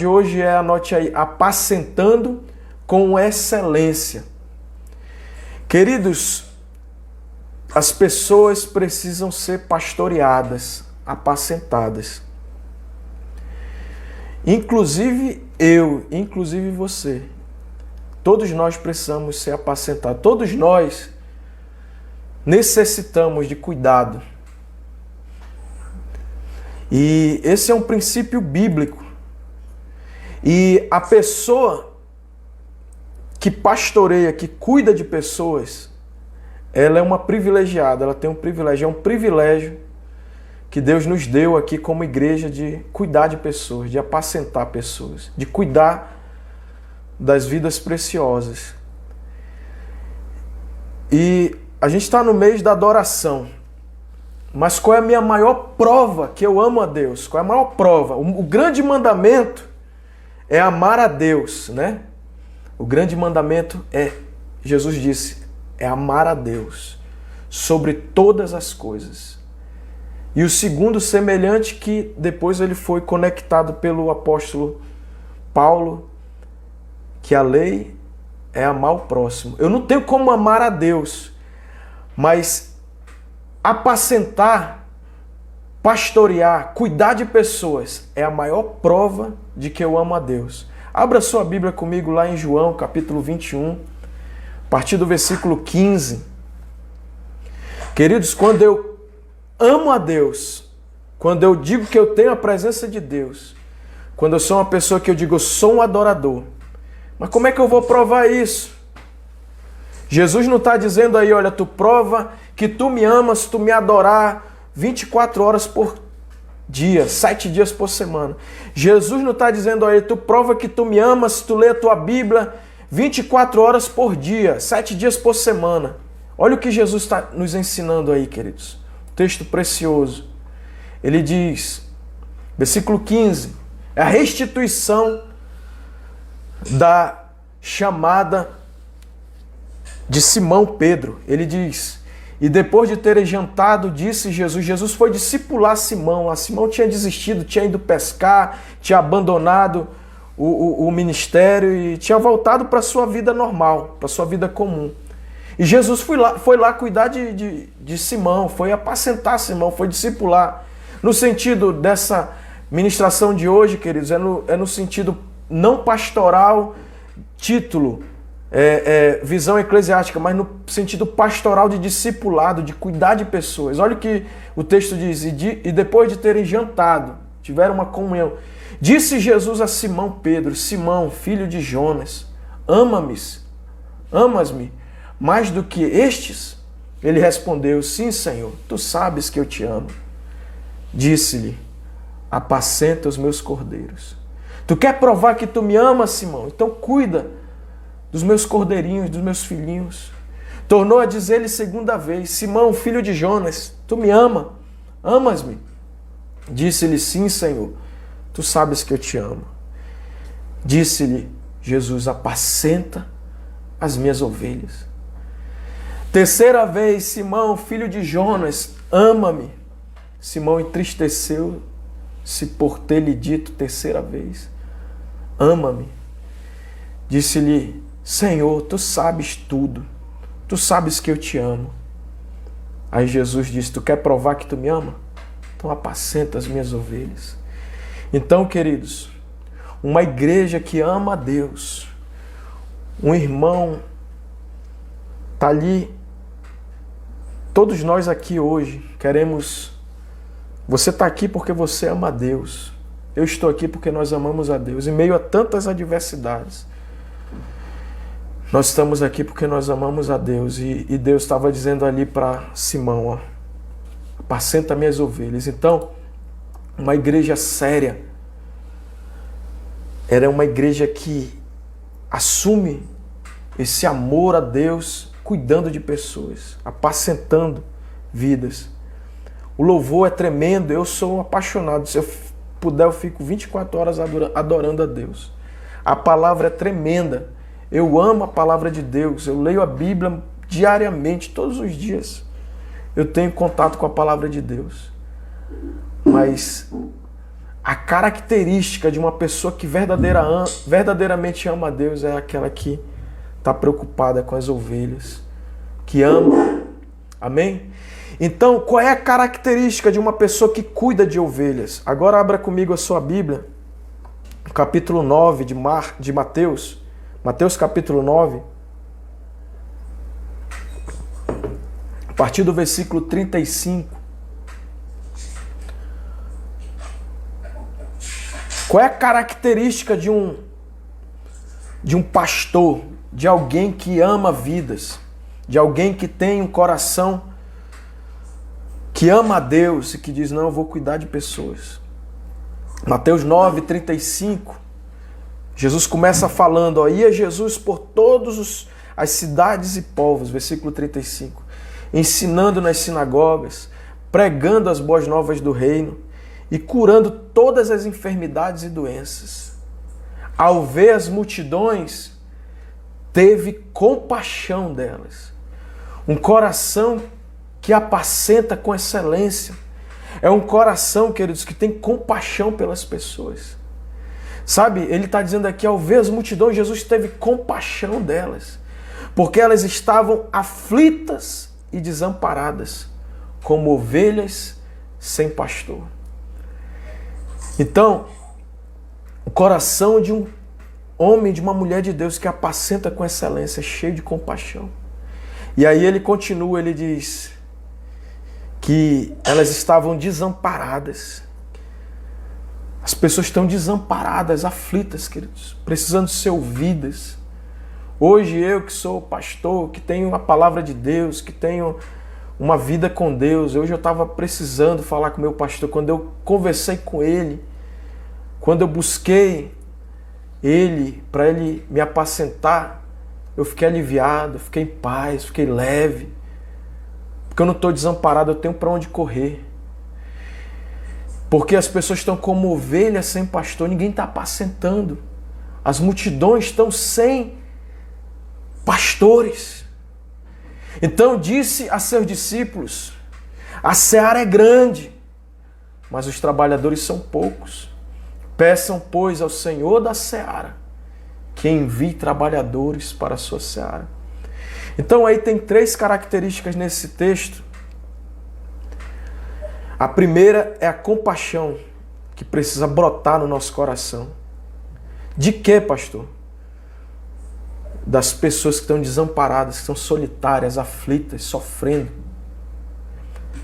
de hoje é, anote aí, apacentando com excelência. Queridos, as pessoas precisam ser pastoreadas, apacentadas. Inclusive eu, inclusive você. Todos nós precisamos ser apacentados. Todos nós necessitamos de cuidado. E esse é um princípio bíblico. E a pessoa que pastoreia, que cuida de pessoas, ela é uma privilegiada, ela tem um privilégio. É um privilégio que Deus nos deu aqui como igreja de cuidar de pessoas, de apacentar pessoas, de cuidar das vidas preciosas. E a gente está no mês da adoração. Mas qual é a minha maior prova que eu amo a Deus? Qual é a maior prova? O grande mandamento é amar a Deus, né? O grande mandamento é, Jesus disse, é amar a Deus sobre todas as coisas. E o segundo, semelhante, que depois ele foi conectado pelo apóstolo Paulo, que a lei é amar o próximo. Eu não tenho como amar a Deus, mas apacentar, pastorear, cuidar de pessoas é a maior prova de que eu amo a Deus. Abra sua Bíblia comigo lá em João, capítulo 21, a partir do versículo 15. Queridos, quando eu amo a Deus, quando eu digo que eu tenho a presença de Deus, quando eu sou uma pessoa que eu digo eu sou um adorador, mas como é que eu vou provar isso? Jesus não está dizendo aí, olha, tu prova que tu me amas se tu me adorar 24 horas por dia, 7 dias por semana. Jesus não está dizendo aí, tu prova que tu me amas se tu lê a tua Bíblia 24 horas por dia, 7 dias por semana. Olha o que Jesus está nos ensinando aí, queridos. Texto precioso. Ele diz, versículo 15, é a restituição da chamada de Simão Pedro. Ele diz, e depois de terem jantado, disse Jesus foi discipular Simão. A Simão tinha desistido, tinha ido pescar, tinha abandonado o ministério e tinha voltado para a sua vida normal, para a sua vida comum. E Jesus foi lá cuidar de Simão, foi apacentar Simão, foi discipular. No sentido dessa ministração de hoje, queridos, é no sentido não pastoral, título, visão eclesiástica, mas no sentido pastoral de discipulado, de cuidar de pessoas. Olha o que o texto diz, e depois de terem jantado, tiveram uma comunhão, disse Jesus a Simão Pedro, Simão, filho de Jonas, amas-me mais do que estes? Ele respondeu, sim, Senhor, tu sabes que eu te amo. Disse-lhe, apacenta os meus cordeiros. Tu quer provar que tu me amas, Simão? Então cuida dos meus cordeirinhos, dos meus filhinhos. Tornou a dizer-lhe segunda vez, Simão, filho de Jonas, tu me amas-me? Disse-lhe, sim, Senhor, tu sabes que eu te amo. Disse-lhe Jesus, apacenta as minhas ovelhas. Terceira vez, Simão, filho de Jonas, ama-me. Simão entristeceu-se por ter lhe dito terceira vez, ama-me. Disse-lhe, Senhor, tu sabes tudo, tu sabes que eu te amo. Aí Jesus disse, tu quer provar que tu me ama? Então apacenta as minhas ovelhas. Então, queridos, uma igreja que ama a Deus, um irmão está ali, todos nós aqui hoje queremos, você está aqui porque você ama a Deus, eu estou aqui porque nós amamos a Deus, em meio a tantas adversidades, nós estamos aqui porque nós amamos a Deus, e Deus estava dizendo ali para Simão, ó, apacenta minhas ovelhas. Então, uma igreja séria, era uma igreja que assume esse amor a Deus, cuidando de pessoas, apacentando vidas. O louvor é tremendo, eu sou apaixonado. Se eu puder, eu fico 24 horas adorando a Deus. A palavra é tremenda. Eu amo a palavra de Deus. Eu leio a Bíblia diariamente, todos os dias. Eu tenho contato com a palavra de Deus. Mas A característica de uma pessoa que verdadeiramente ama a Deus é aquela que está preocupada com as ovelhas, que ama. Amém? Então, qual é a característica de uma pessoa que cuida de ovelhas? Agora abra comigo a sua Bíblia, capítulo 9 de Mateus. Mateus capítulo 9. A partir do versículo 35. Qual é a característica de um pastor, de alguém que ama vidas, de alguém que tem um coração que ama a Deus e que diz, não, eu vou cuidar de pessoas. Mateus 9, 35, Jesus começa falando, ó, ia Jesus por todas as cidades e povos, versículo 35, ensinando nas sinagogas, pregando as boas novas do reino e curando todas as enfermidades e doenças. Ao ver as multidões, teve compaixão delas. Um coração que apacenta com excelência. É um coração, queridos, que tem compaixão pelas pessoas. Sabe, ele está dizendo aqui, ao ver as multidões, Jesus teve compaixão delas. Porque elas estavam aflitas e desamparadas, como ovelhas sem pastor. Então, o coração de um homem, de uma mulher de Deus que apacenta com excelência, cheio de compaixão. E aí ele continua, ele diz que elas estavam desamparadas. As pessoas estão desamparadas, aflitas, queridos, precisando ser ouvidas. Hoje eu que sou pastor, que tenho a palavra de Deus, que tenho uma vida com Deus, hoje eu estava precisando falar com o meu pastor, quando eu conversei com ele, quando eu busquei ele, para ele me apacentar, eu fiquei aliviado, fiquei em paz, fiquei leve, porque eu não estou desamparado, eu tenho para onde correr. Porque as pessoas estão como ovelhas sem pastor, ninguém está apacentando. As multidões estão sem pastores. Então disse a seus discípulos, a seara é grande, mas os trabalhadores são poucos. Peçam, pois, ao Senhor da seara que envie trabalhadores para a sua seara. Então aí tem 3 características nesse texto. A primeira é a compaixão que precisa brotar no nosso coração. De quê, pastor? Das pessoas que estão desamparadas, que estão solitárias, aflitas, sofrendo.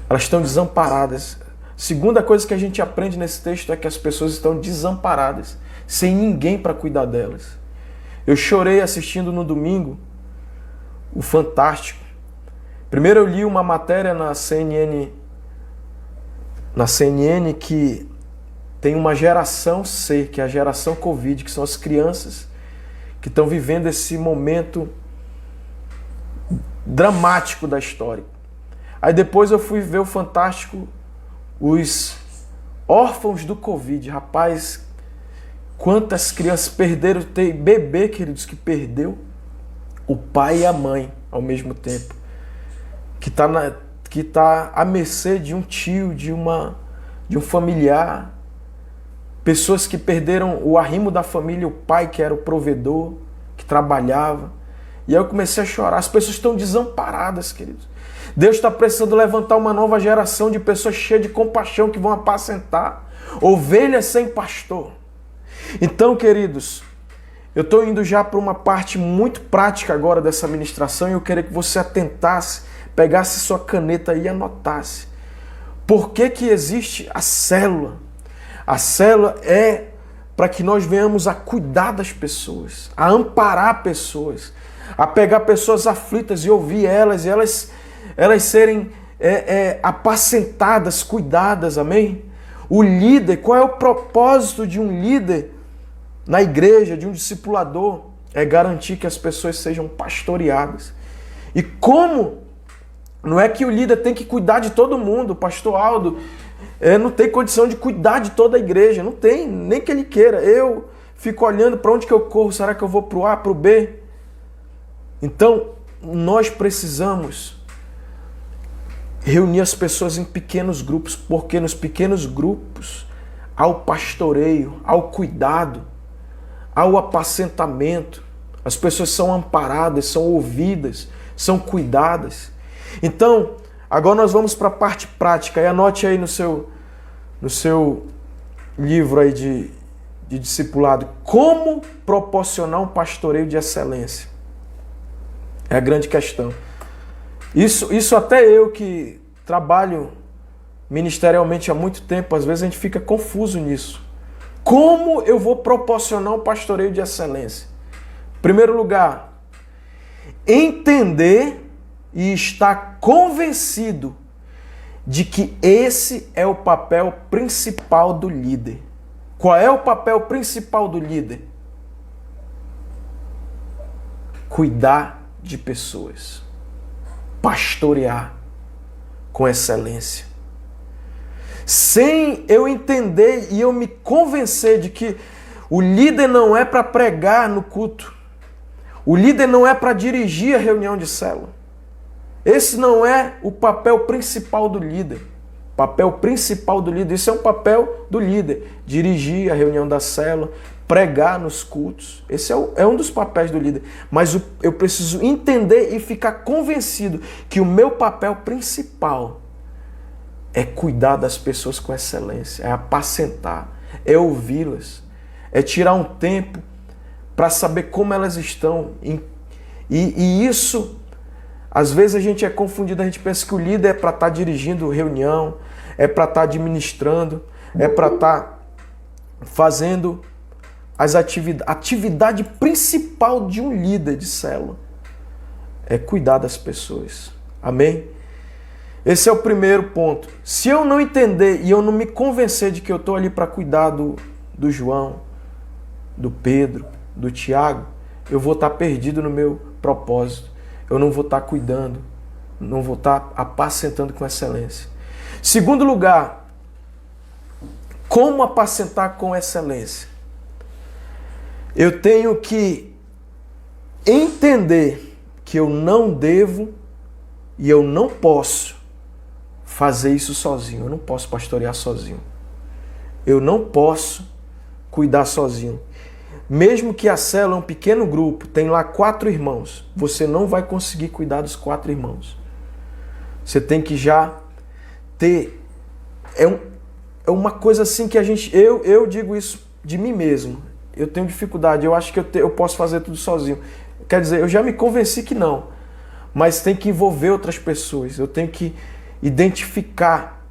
Elas estão desamparadas. Segunda coisa que a gente aprende nesse texto é que as pessoas estão desamparadas, sem ninguém para cuidar delas. Eu chorei assistindo no domingo o Fantástico. Primeiro eu li uma matéria na CNN que tem uma geração C, que é a geração Covid, que são as crianças que estão vivendo esse momento dramático da história. Aí depois eu fui ver o Fantástico, os órfãos do Covid. Rapaz, quantas crianças perderam, tem bebê, queridos, que perdeu o pai e a mãe ao mesmo tempo, que está à mercê de um tio, de um familiar. Pessoas que perderam o arrimo da família, o pai que era o provedor, que trabalhava. E aí eu comecei a chorar. As pessoas estão desamparadas, queridos. Deus está precisando levantar uma nova geração de pessoas cheias de compaixão que vão apacentar. Ovelhas sem pastor. Então, queridos, eu estou indo já para uma parte muito prática agora dessa ministração e eu queria que você atentasse, pegasse sua caneta e anotasse. Por que que existe a célula? A célula é para que nós venhamos a cuidar das pessoas, a amparar pessoas, a pegar pessoas aflitas e ouvir elas, e elas serem apacentadas, cuidadas, amém? O líder, qual é o propósito de um líder na igreja, de um discipulador? É garantir que as pessoas sejam pastoreadas. E como? Não é que o líder tem que cuidar de todo mundo, o pastor Aldo não tem condição de cuidar de toda a igreja, não tem, nem que ele queira. Eu fico olhando para onde que eu corro, será que eu vou para o A, para o B? Então, nós precisamos reunir as pessoas em pequenos grupos, porque nos pequenos grupos ao pastoreio, ao cuidado, ao apacentamento. As pessoas são amparadas, são ouvidas, são cuidadas. Então, agora nós vamos para a parte prática. E anote aí no seu livro aí de discipulado, como proporcionar um pastoreio de excelência. É a grande questão. Isso até eu que trabalho ministerialmente há muito tempo, às vezes a gente fica confuso nisso. Como eu vou proporcionar um pastoreio de excelência? Em primeiro lugar, entender e estar convencido de que esse é o papel principal do líder. Qual é o papel principal do líder? Cuidar de pessoas. Pastorear com excelência. Sem eu entender e eu me convencer de que o líder não é para pregar no culto. O líder não é para dirigir a reunião de célula. Esse não é o papel principal do líder. O papel principal do líder, esse é o papel do líder. Dirigir a reunião da célula, pregar nos cultos. Esse é um dos papéis do líder. Mas eu preciso entender e ficar convencido que o meu papel principal é cuidar das pessoas com excelência, é apacentar, é ouvi-las, é tirar um tempo para saber como elas estão. E isso, às vezes a gente é confundido, a gente pensa que o líder é para estar dirigindo reunião, é para estar administrando, é para estar fazendo a atividade principal de um líder de célula. É cuidar das pessoas. Amém? Esse é o primeiro ponto. Se eu não entender e eu não me convencer de que eu estou ali para cuidar do João, do Pedro, do Tiago, eu vou estar perdido no meu propósito. Eu não vou estar cuidando, não vou estar apacentando com excelência. Segundo lugar, como apacentar com excelência? Eu tenho que entender que eu não devo e eu não posso fazer isso sozinho. Eu não posso pastorear sozinho. Eu não posso cuidar sozinho. Mesmo que a célula é um pequeno grupo, tem lá 4 irmãos, você não vai conseguir cuidar dos 4 irmãos. Você tem que já ter... É uma coisa assim que a gente... Eu digo isso de mim mesmo. Eu tenho dificuldade, eu acho que eu posso fazer tudo sozinho. Quer dizer, eu já me convenci que não. Mas tem que envolver outras pessoas. Eu tenho que identificar.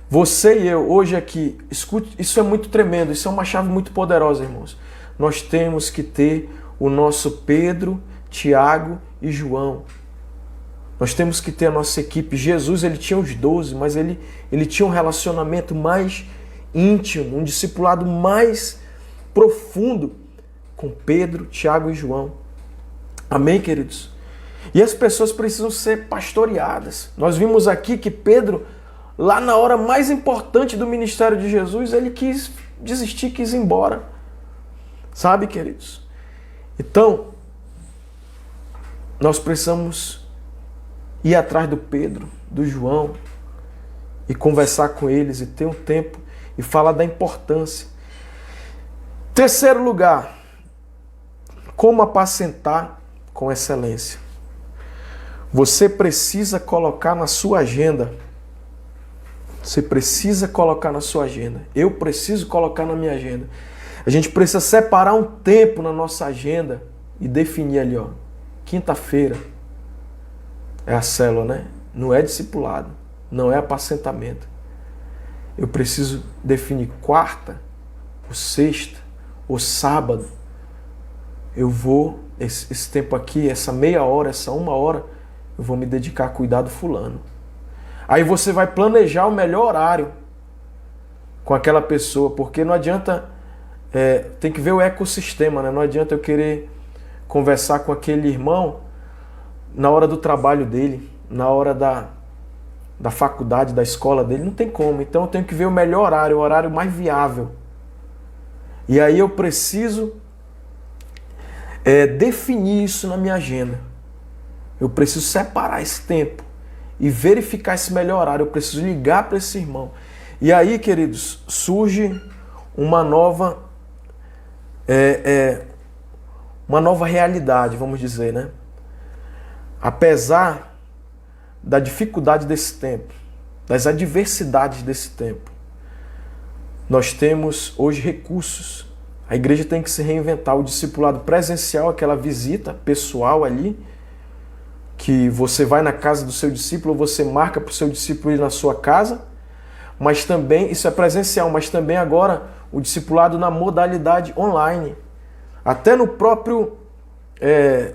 Você e eu, hoje aqui, escute, isso é muito tremendo, isso é uma chave muito poderosa, irmãos. Nós temos que ter o nosso Pedro, Tiago e João. Nós temos que ter a nossa equipe. Jesus, ele tinha os 12, mas ele tinha um relacionamento mais íntimo, um discipulado mais profundo com Pedro, Tiago e João. Amém, queridos? E as pessoas precisam ser pastoreadas. Nós vimos aqui que Pedro, lá na hora mais importante do ministério de Jesus, ele quis desistir, quis ir embora. Sabe, queridos? Então, nós precisamos ir atrás do Pedro, do João, e conversar com eles, e ter um tempo, e falar da importância. Terceiro lugar, como apacentar com excelência. Você precisa colocar na sua agenda. Você precisa colocar na sua agenda. Eu preciso colocar na minha agenda. A gente precisa separar um tempo na nossa agenda e definir ali, ó. Quinta-feira é a célula, né? Não é discipulado, não é apacentamento. Eu preciso definir quarta, ou sexta, ou sábado. Eu vou, esse tempo aqui, essa meia hora, essa 1 hora, eu vou me dedicar a cuidar do fulano. Aí você vai planejar o melhor horário com aquela pessoa, porque não adianta, tem que ver o ecossistema, né? Não adianta eu querer conversar com aquele irmão na hora do trabalho dele, na hora da faculdade, da escola dele, não tem como. Então eu tenho que ver o melhor horário, o horário mais viável. E aí eu preciso definir isso na minha agenda. Eu preciso separar esse tempo e verificar esse melhor horário. Eu preciso ligar para esse irmão E aí, queridos, surge uma nova realidade, vamos dizer, né? Apesar da dificuldade desse tempo, das adversidades desse tempo, nós temos hoje recursos. A igreja tem que se reinventar. O discipulado presencial, aquela visita pessoal ali, que você vai na casa do seu discípulo, você marca para o seu discípulo ir na sua casa, mas também, isso é presencial, mas também agora o discipulado na modalidade online. Até no próprio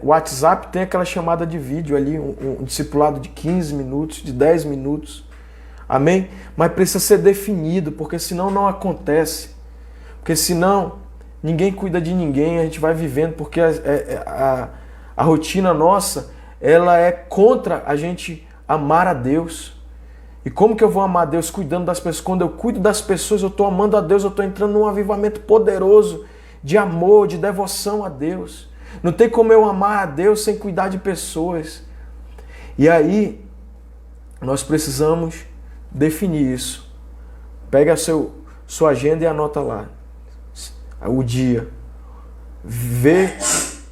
WhatsApp tem aquela chamada de vídeo ali, um discipulado de 15 minutos, de 10 minutos. Amém? Mas precisa ser definido, porque senão não acontece. Porque senão ninguém cuida de ninguém, a gente vai vivendo, porque a rotina nossa, ela é contra a gente amar a Deus. E como que eu vou amar a Deus cuidando das pessoas? Quando eu cuido das pessoas, eu estou amando a Deus, eu estou entrando num avivamento poderoso de amor, de devoção a Deus. Não tem como eu amar a Deus sem cuidar de pessoas. E aí, nós precisamos definir isso. Pega a sua agenda e anota lá o dia. Vê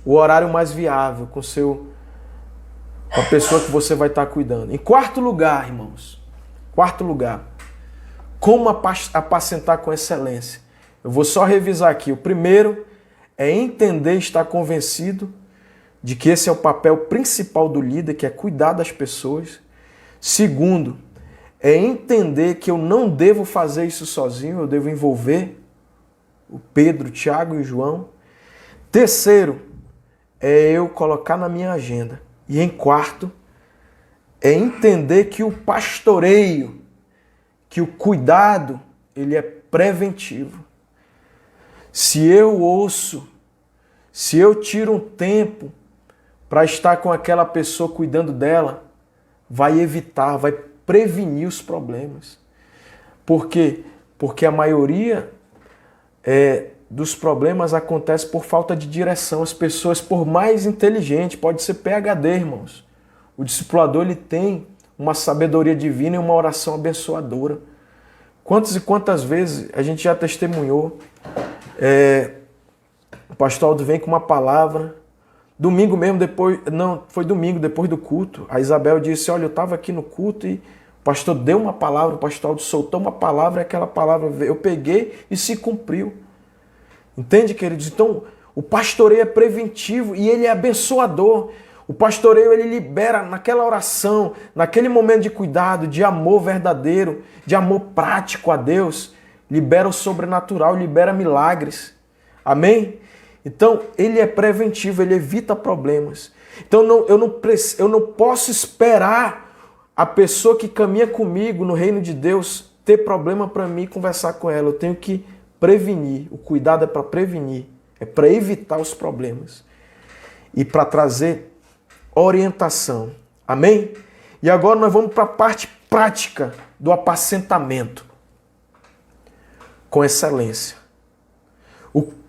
o horário mais viável com a pessoa que você vai estar cuidando. Em quarto lugar, irmãos, como apacentar com excelência. Eu vou só revisar aqui. O primeiro é entender e estar convencido de que esse é o papel principal do líder, que é cuidar das pessoas. Segundo, é entender que eu não devo fazer isso sozinho, eu devo envolver o Pedro, o Tiago e o João. Terceiro, é eu colocar na minha agenda. E em quarto, é entender que o pastoreio, que o cuidado, ele é preventivo. Se eu tiro um tempo para estar com aquela pessoa cuidando dela, vai evitar, vai prevenir os problemas. Por quê? Porque a maioria dos problemas acontece por falta de direção. As pessoas, por mais inteligentes, pode ser PhD, irmãos. O discipulador, ele tem uma sabedoria divina e uma oração abençoadora. Quantas e quantas vezes a gente já testemunhou, o pastor Aldo vem com uma palavra, domingo mesmo, foi domingo, depois do culto, a Isabel disse, olha, eu estava aqui no culto e o pastor deu uma palavra, o pastor Aldo soltou uma palavra, e aquela palavra eu peguei e se cumpriu. Entende, queridos? Então, o pastoreio é preventivo e ele é abençoador. O pastoreio, ele libera naquela oração, naquele momento de cuidado, de amor verdadeiro, de amor prático a Deus, libera o sobrenatural, libera milagres. Amém? Então, ele é preventivo, ele evita problemas. Então, eu não posso esperar a pessoa que caminha comigo no reino de Deus ter problema para mim conversar com ela. Eu tenho que prevenir. O cuidado é para prevenir, é para evitar os problemas e para trazer orientação. Amém? E agora nós vamos para a parte prática do apacentamento com excelência.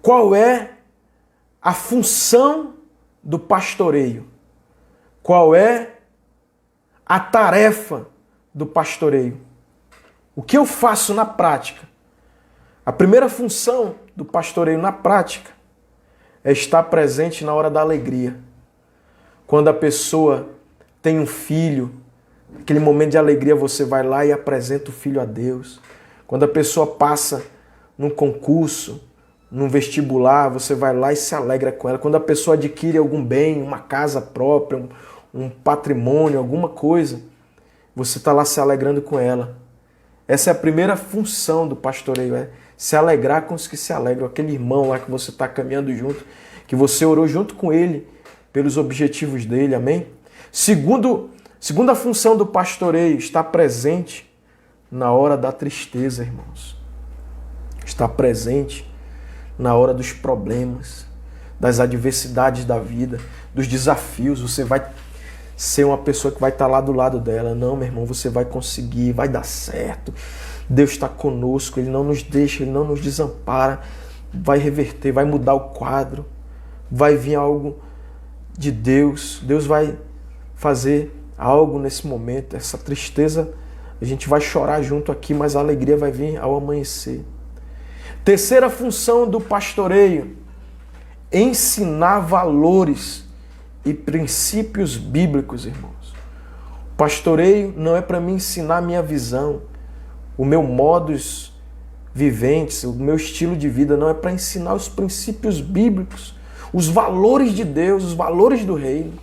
Qual é a função do pastoreio? Qual é a tarefa do pastoreio? O que eu faço na prática? A primeira função do pastoreio na prática é estar presente na hora da alegria. Quando a pessoa tem um filho, naquele momento de alegria você vai lá e apresenta o filho a Deus. Quando a pessoa passa num concurso, num vestibular, você vai lá e se alegra com ela. Quando a pessoa adquire algum bem, uma casa própria, um patrimônio, alguma coisa, você está lá se alegrando com ela. Essa é a primeira função do pastoreio, é se alegrar com os que se alegram. Aquele irmão lá que você está caminhando junto, que você orou junto com ele pelos objetivos dele, amém? Segunda função do pastoreio, estar presente na hora da tristeza, irmãos. Estar presente na hora dos problemas, das adversidades da vida, dos desafios. Você vai ser uma pessoa que vai estar lá do lado dela. Não, meu irmão, você vai conseguir, vai dar certo. Deus está conosco, Ele não nos deixa, Ele não nos desampara. Vai reverter, vai mudar o quadro. Vai vir algo de Deus. Deus vai fazer algo nesse momento. Essa tristeza, A gente vai chorar junto aqui, mas a alegria vai vir ao amanhecer. Terceira função do pastoreio: ensinar valores e princípios bíblicos, irmãos. O pastoreio não é para me ensinar a minha visão, o meu modus viventes, o meu estilo de vida, não é para ensinar os princípios bíblicos, os valores de Deus, os valores do reino.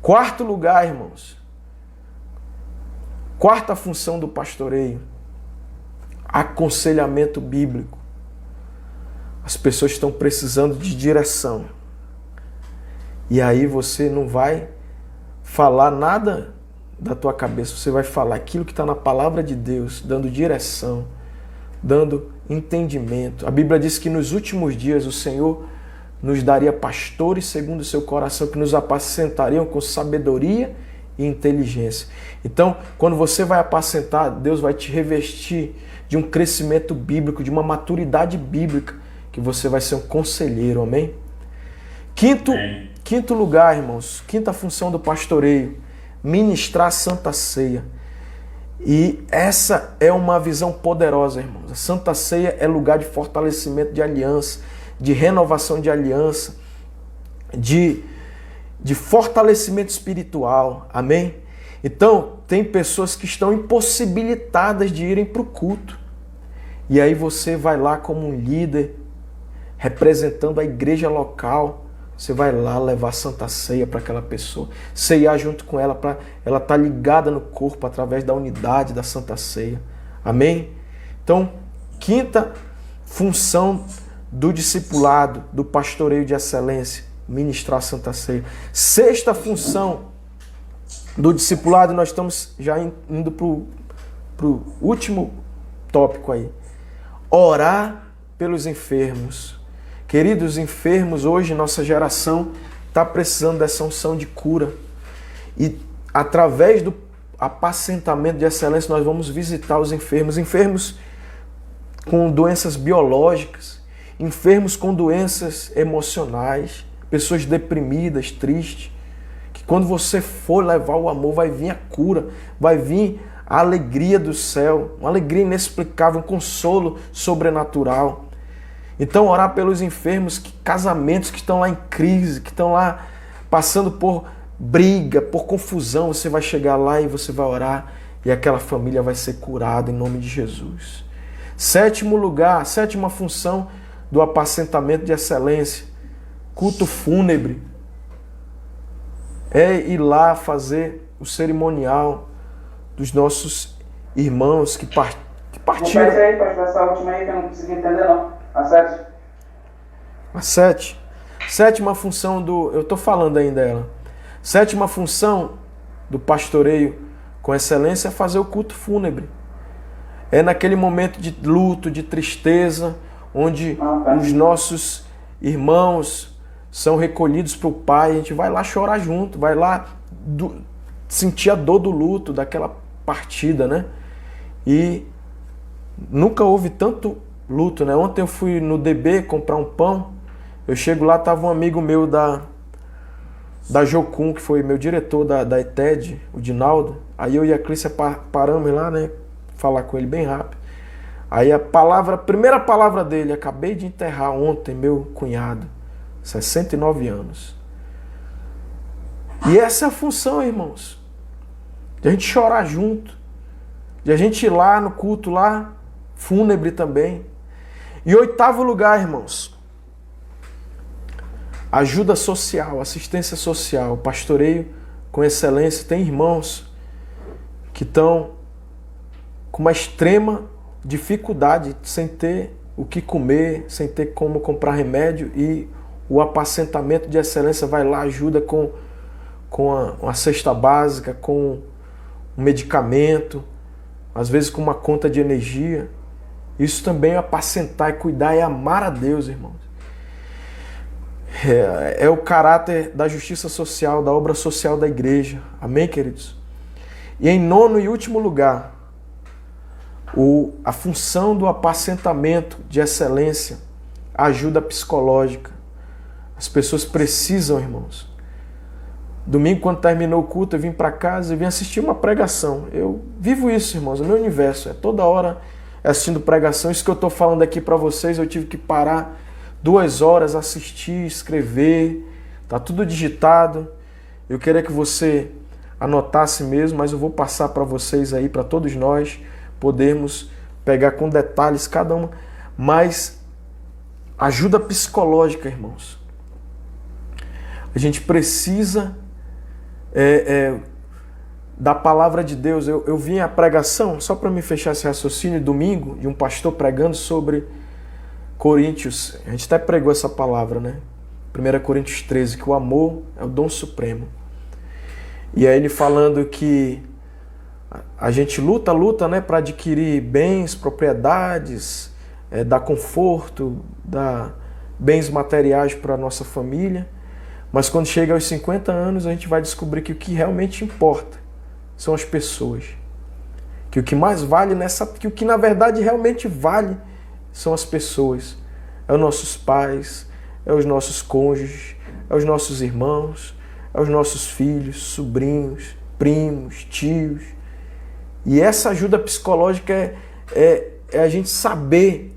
Quarto lugar, irmãos. Quarta função do pastoreio: aconselhamento bíblico. As pessoas estão precisando de direção. E aí você não vai falar nada da tua cabeça, você vai falar aquilo que está na palavra de Deus, dando direção, dando entendimento. A Bíblia diz que nos últimos dias o Senhor nos daria pastores segundo o seu coração, que nos apacentariam com sabedoria e inteligência. Então, quando você vai apacentar, Deus vai te revestir de um crescimento bíblico, de uma maturidade bíblica, que você vai ser um conselheiro, amém? Quinto lugar, irmãos, quinta função do pastoreio: ministrar a Santa Ceia. E essa é uma visão poderosa, irmãos. A Santa Ceia é lugar de fortalecimento de aliança, de renovação de aliança, de fortalecimento espiritual, amém? Então, tem pessoas que estão impossibilitadas de irem para o culto. E aí você vai lá como um líder, representando a igreja local, você vai lá levar a Santa Ceia para aquela pessoa, ceiar junto com ela, para ela estar ligada no corpo através da unidade da Santa Ceia. Amém? Então, quinta função do discipulado, do pastoreio de excelência: ministrar a Santa Ceia. Sexta função do discipulado, nós estamos já indo para o último tópico aí: orar pelos enfermos. Queridos, enfermos, hoje nossa geração está precisando dessa unção de cura. E através do apacentamento de excelência nós vamos visitar os enfermos. Enfermos com doenças biológicas, enfermos com doenças emocionais, pessoas deprimidas, tristes. Que quando você for levar o amor, vai vir a cura, vai vir a alegria do céu, uma alegria inexplicável, um consolo sobrenatural. Então, orar pelos enfermos, casamentos que estão lá em crise, que estão lá passando por briga, por confusão, você vai chegar lá e você vai orar e aquela família vai ser curada em nome de Jesus. Sétimo lugar, sétima função do apacentamento de excelência: culto fúnebre. É ir lá fazer o cerimonial dos nossos irmãos que partiram. Repete aí, pastor, essa última aí que eu não consegui entender não. A sétima função do... Eu estou falando ainda dela. Sétima função do pastoreio com excelência é fazer o culto fúnebre. É naquele momento de luto, de tristeza, onde os nossos irmãos são recolhidos para o Pai. A gente vai lá chorar junto, vai lá sentir a dor do luto, daquela partida, né? E nunca houve tanto luto, né? Ontem eu fui no DB comprar um pão, eu chego lá, tava um amigo meu da Jocum, que foi meu diretor da ETED, o Dinaldo. Aí eu e a Clícia paramos lá, né? Falar com ele bem rápido. Aí a primeira palavra dele: acabei de enterrar ontem meu cunhado, 69 anos. E essa é a função, irmãos, de a gente chorar junto, de a gente ir lá no culto lá, fúnebre também. E oitavo lugar, irmãos, ajuda social, assistência social, pastoreio com excelência. Tem irmãos que estão com uma extrema dificuldade, sem ter o que comer, sem ter como comprar remédio, e o apacentamento de excelência vai lá, ajuda com uma cesta básica, com um medicamento, às vezes com uma conta de energia. Isso também é apacentar, é cuidar, é amar a Deus, irmãos. É o caráter da justiça social, da obra social da igreja. Amém, queridos? E em nono e último lugar, a função do apacentamento de excelência, a ajuda psicológica. As pessoas precisam, irmãos, Domingo, quando terminou o culto, eu vim para casa e vim assistir uma pregação. Eu vivo isso, irmãos, o meu universo. É toda hora assistindo pregação. Isso que eu estou falando aqui para vocês, eu tive que parar 2 horas, assistir, escrever. Tá tudo digitado. Eu queria que você anotasse mesmo, mas eu vou passar para vocês aí, para todos nós, podermos pegar com detalhes cada uma. Mas ajuda psicológica, irmãos. A gente precisa da palavra de Deus. Eu vi a pregação, só para me fechar esse raciocínio, domingo, de um pastor pregando sobre Coríntios. A gente até pregou essa palavra, né? 1 Coríntios 13, que o amor é o dom supremo. E aí ele falando que a gente luta, né, para adquirir bens, propriedades, dar conforto, dar bens materiais para a nossa família. Mas quando chega aos 50 anos, a gente vai descobrir que o que realmente importa são as pessoas. Que o que mais vale que o que na verdade realmente vale são as pessoas. É os nossos pais, é os nossos cônjuges, é os nossos irmãos, é os nossos filhos, sobrinhos, primos, tios. E essa ajuda psicológica é a gente saber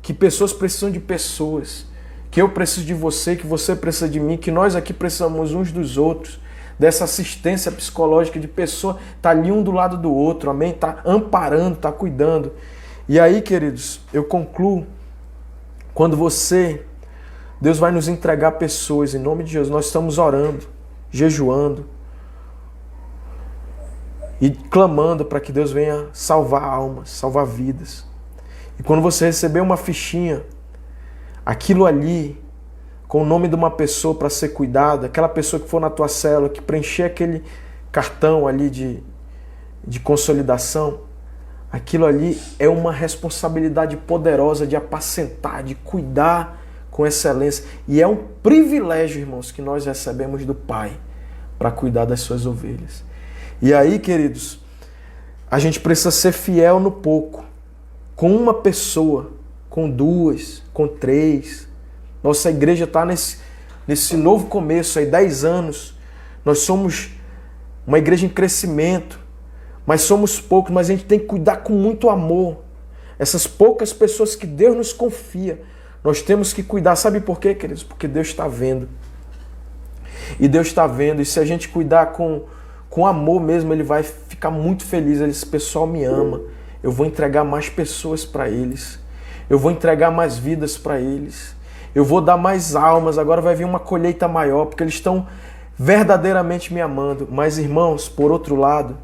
que pessoas precisam de pessoas, que eu preciso de você, que você precisa de mim, que nós aqui precisamos uns dos outros, dessa assistência psicológica de pessoa, tá ali um do lado do outro, amém? Tá amparando, tá cuidando. E aí, queridos, eu concluo, quando Deus vai nos entregar pessoas, em nome de Jesus, nós estamos orando, jejuando e clamando para que Deus venha salvar almas, salvar vidas. E quando você receber uma fichinha, aquilo ali, com o nome de uma pessoa para ser cuidada, aquela pessoa que for na tua célula, que preencher aquele cartão ali de consolidação, aquilo ali é uma responsabilidade poderosa de apacentar, de cuidar com excelência. E é um privilégio, irmãos, que nós recebemos do Pai para cuidar das suas ovelhas. E aí, queridos, a gente precisa ser fiel no pouco. Com uma pessoa, com 2, com 3. Nossa igreja está nesse novo começo, aí 10 anos. Nós somos uma igreja em crescimento, mas somos poucos, mas a gente tem que cuidar com muito amor. Essas poucas pessoas que Deus nos confia, nós temos que cuidar. Sabe por quê, queridos? Porque Deus está vendo. E Deus está vendo, e se a gente cuidar com amor mesmo, Ele vai ficar muito feliz. Esse pessoal me ama. Eu vou entregar mais pessoas para eles. Eu vou entregar mais vidas para eles. Eu vou dar mais almas. Agora vai vir uma colheita maior, porque eles estão verdadeiramente me amando. Mas, irmãos, por outro lado,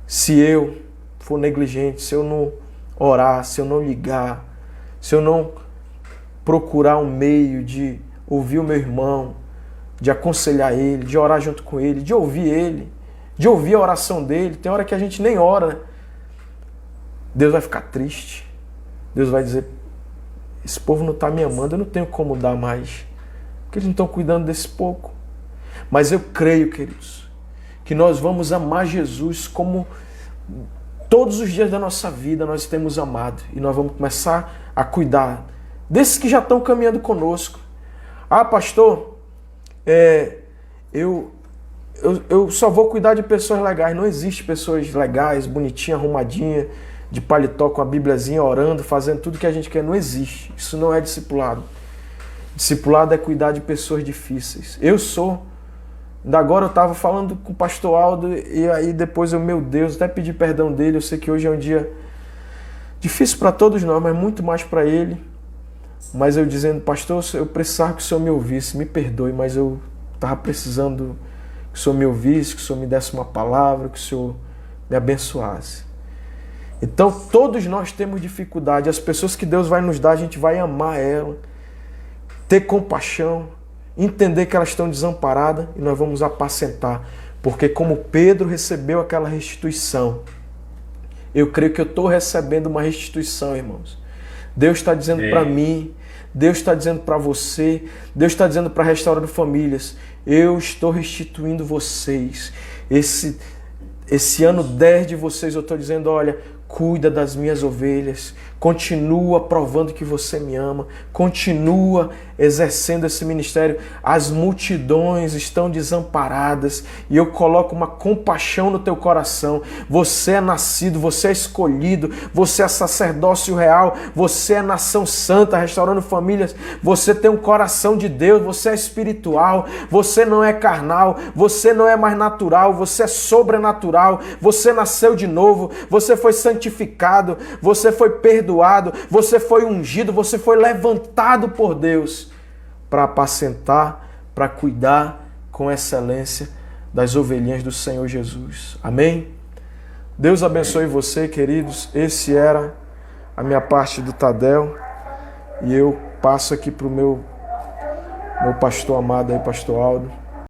se eu for negligente, se eu não orar, se eu não ligar, se eu não procurar um meio de ouvir o meu irmão, de aconselhar ele, de orar junto com ele, de ouvir ele, de ouvir a oração dele, tem hora que a gente nem ora, né? Deus vai ficar triste. Deus vai dizer, esse povo não está me amando, eu não tenho como dar mais, porque eles não estão cuidando desse pouco. Mas eu creio, queridos, que nós vamos amar Jesus como todos os dias da nossa vida nós temos amado. E nós vamos começar a cuidar desses que já estão caminhando conosco. Ah, pastor, eu só vou cuidar de pessoas legais. Não existe pessoas legais, bonitinhas, arrumadinhas, de paletó com a Bíbliazinha, orando, fazendo tudo que a gente quer. Não existe. Isso não é discipulado. Discipulado é cuidar de pessoas difíceis. Ainda agora eu estava falando com o pastor Aldo e aí depois meu Deus, até pedi perdão dele. Eu sei que hoje é um dia difícil para todos nós, mas muito mais para ele. Mas eu dizendo, pastor, eu precisava que o Senhor me ouvisse, me perdoe, mas eu estava precisando que o Senhor me ouvisse, que o Senhor me desse uma palavra, que o Senhor me abençoasse. Então todos nós temos dificuldade. As pessoas que Deus vai nos dar, a gente vai amar ela, ter compaixão, entender que elas estão desamparadas e nós vamos apacentar. Porque como Pedro recebeu aquela restituição, eu creio que eu estou recebendo uma restituição, irmãos. Deus está dizendo para mim, Deus está dizendo para você, Deus está dizendo para Restaurando Famílias, eu estou restituindo vocês. Esse ano 10 de vocês eu estou dizendo, olha, cuida das minhas ovelhas, Continua provando que você me ama. Continua exercendo esse ministério. As multidões estão desamparadas e eu coloco uma compaixão no teu coração. Você é nascido, você é escolhido, você é sacerdócio real, você é nação santa, restaurando famílias. Você tem um coração de Deus, você é espiritual, você não é carnal, você não é mais natural, você é sobrenatural, você nasceu de novo, você foi santificado, você foi perdoado, você foi ungido, você foi levantado por Deus para apacentar, para cuidar com excelência das ovelhinhas do Senhor Jesus. Amém? Deus abençoe você, queridos. Esse era a minha parte do Tadel e eu passo aqui para o meu pastor amado aí, pastor Aldo.